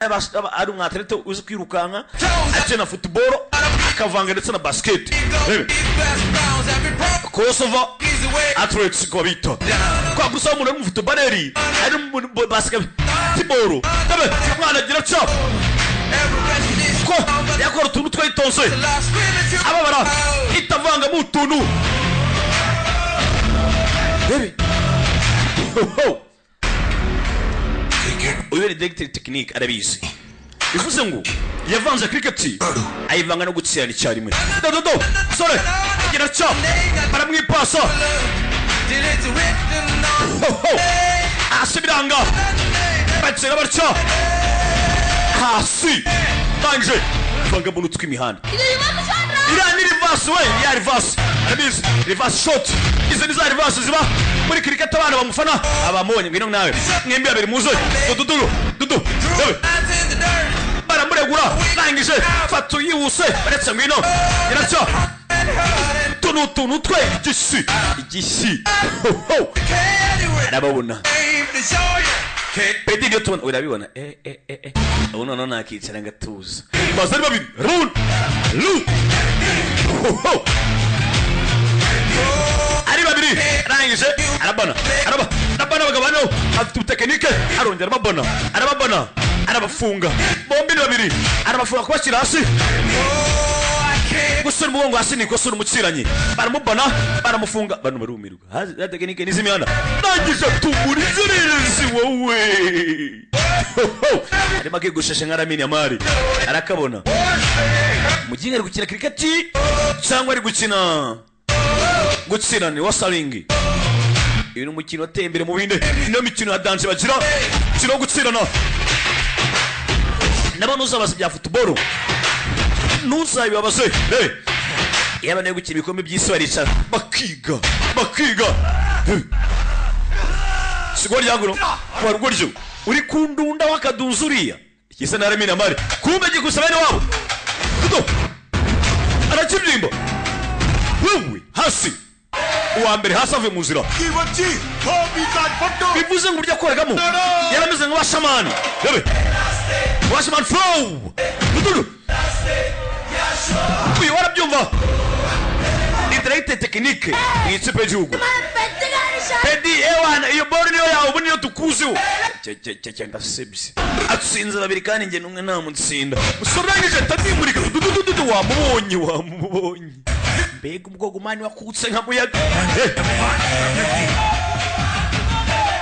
ari umwatlete uzi kwirukanka akina football akavanga ndetse na basket. Kosovo athletes ko bita kwa gusa umuntu mu footballeri ari mu basketball tabe mwana gira cha ko yakora tuntu twayitonse ababara itavanga mu tuntu baby uyu ni director technique arabizi bivuze ngo yavanze cricket ayivanga no gutsirana icyarimwe do sore gira cha baramwipasa asibiranga batsera barcha hasi banje vanga bunu twimihanda irani reverse we ya reverse arabizi reverse shot izo ni za reverse ziba muri cricket abana bamufana abamonye ngino nawe mwembi abiri muzo dudu baramuregura nangije fatu yihuse baretse ngino iracha tunu twe igisi arababona pedi ndio tubona urabibona uno none akicara ngatuza bazari babiri run lu ari babiri rangije arabana bagabano afite tekinike arongera arababana arabafunga bombi babiri arabafunga kubashyira hasi gusura umugongo hasi niko sura umutsiranye baramubana baramufunga bano barumirwa hazi tekinike nizimihanda nangije tumurize neza wowe ari make gushashe ngaramini amari arakabona muginga ari gukina cricket cyangwa ari gutsina ni wasalingi uyu ni umukino wateye imbere mu binde niyo mikino ya dance bagira kino gutsirana nabo uzabaza bya football nuzabibabaze yaba nayo gukina ibikombe by'isi baricara bakiga sigwa ryaguro kwa rugoryo uri kundunda wakadunzuriya ikisa naramina mari kumbe gikusaba ni wabo kudo arakibyimba wewe hasi uwa mbere hasi ave mu nzira bivuze ngo urya koragamo yarameze nk'abashamani washamani flow dudu uyu warabyumva director technique ikipe y'igihugu pedi ewana iyo ball niyo yawe ubu niyo tukuziho cyangwa sebisi atsinze babiri kandi nge numwe nta mutsinda usorangije tatimurika dudu wamubonye mbega ubwo gumani wakutse nka muyaga